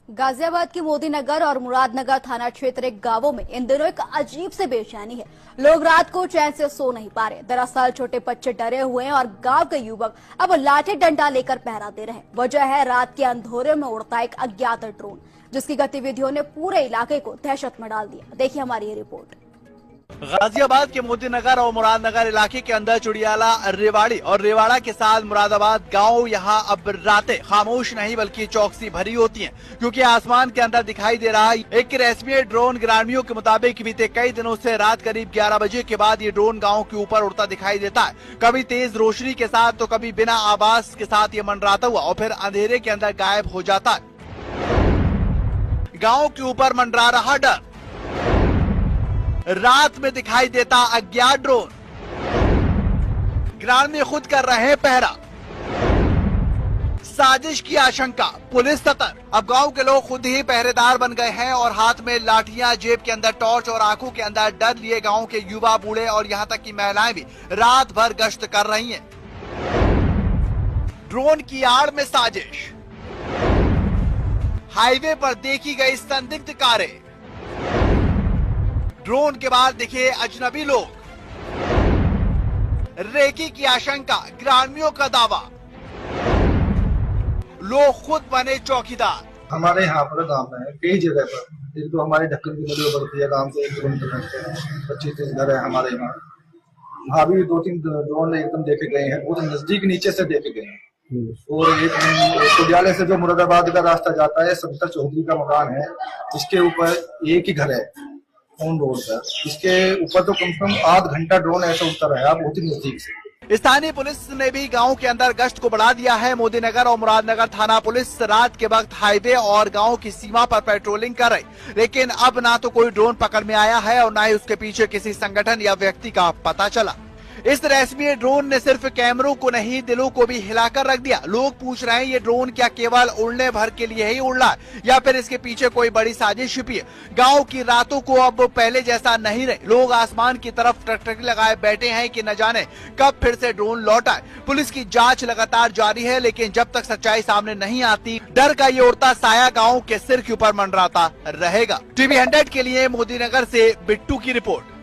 गाजियाबाद की मोदी नगर और मुरादनगर थाना क्षेत्र के गांवों में इन दिनों एक अजीब से बेचैनी है। लोग रात को चैन से सो नहीं पा रहे। दरअसल छोटे बच्चे डरे हुए हैं और गांव के युवक अब लाठी डंडा लेकर पहरा दे रहे हैं। वजह है रात के अंधेरे में उड़ता एक अज्ञात ड्रोन, जिसकी गतिविधियों ने पूरे इलाके को दहशत में डाल दिया। देखिए हमारी ये रिपोर्ट। गाजियाबाद के मोदी नगर और मुरादनगर इलाके के अंदर चुड़ियाला, रेवाड़ी और रेवाड़ा के साथ मुरादाबाद गांव यहाँ अब रातें खामोश नहीं बल्कि चौकसी भरी होती हैं, क्योंकि आसमान के अंदर दिखाई दे रहा है एक रेशमी ड्रोन। ग्रामीणों के मुताबिक बीते कई दिनों से रात करीब 11 बजे के बाद ये ड्रोन गाँव के ऊपर उड़ता दिखाई देता है। कभी तेज रोशनी के साथ तो कभी बिना आवाज के साथ ये मंडराता हुआ और फिर अंधेरे के अंदर गायब हो जाता है। गाँव के ऊपर मंडरा रहा डर, रात में दिखाई देता अज्ञात ड्रोन। ग्रामीण खुद कर रहे हैं पहरा, साजिश की आशंका, पुलिस सतर्क। अब गांव के लोग खुद ही पहरेदार बन गए हैं और हाथ में लाठियां, जेब के अंदर टॉर्च और आंखों के अंदर डर लिए गांव के युवा, बूढ़े और यहां तक की महिलाएं भी रात भर गश्त कर रही हैं। ड्रोन की आड़ में साजिश, हाईवे पर देखी गई संदिग्ध कारें, ड्रोन के बाद दिखे अजनबी लोग, रेकी की आशंका, ग्रामीणों का दावा, लोग खुद बने चौकीदार। हमारे यहाँ पर गांव में कई जगह पर, एक तो हमारे ढक्कन की नदी उबरती है गांव से 1 किलोमीटर 25-30 घर है हमारे यहाँ। वहाँ भी 2-3 ड्रोन एकदम देखे गए हैं, बहुत नजदीक नीचे से देखे गए हैं। और एक विद्यालय से जो मुरादाबाद का रास्ता जाता है, सत्तर चौधरी का मकान है, इसके ऊपर एक ही घर है ऑन रोड पर। इसके ऊपर तो कम से कम आध घंटा ड्रोन ऐसा उतर रहा है बहुत ही नजदीक से। स्थानीय पुलिस ने भी गांव के अंदर गश्त को बढ़ा दिया है। मोदी नगर और मुरादनगर थाना पुलिस रात के वक्त हाईवे और गांव की सीमा पर पेट्रोलिंग कर रही, लेकिन अब ना तो कोई ड्रोन पकड़ में आया है और ना ही उसके पीछे किसी संगठन या व्यक्ति का पता चला। इस रेशमी ड्रोन ने सिर्फ कैमरों को नहीं, दिलों को भी हिलाकर रख दिया। लोग पूछ रहे हैं ये ड्रोन क्या केवल उड़ने भर के लिए ही उड़ रहा है या फिर इसके पीछे कोई बड़ी साजिश छिपी है। गांव की रातों को अब पहले जैसा नहीं रहे। लोग आसमान की तरफ टकटकी लगाए बैठे हैं कि न जाने कब फिर से ड्रोन लौट आए। पुलिस की जांच लगातार जारी है, लेकिन जब तक सच्चाई सामने नहीं आती, डर का ये उड़ता साया गाँव के सिर के ऊपर मंडराता रहेगा। टीवी 100 के लिए मोदी नगर से बिट्टू की रिपोर्ट।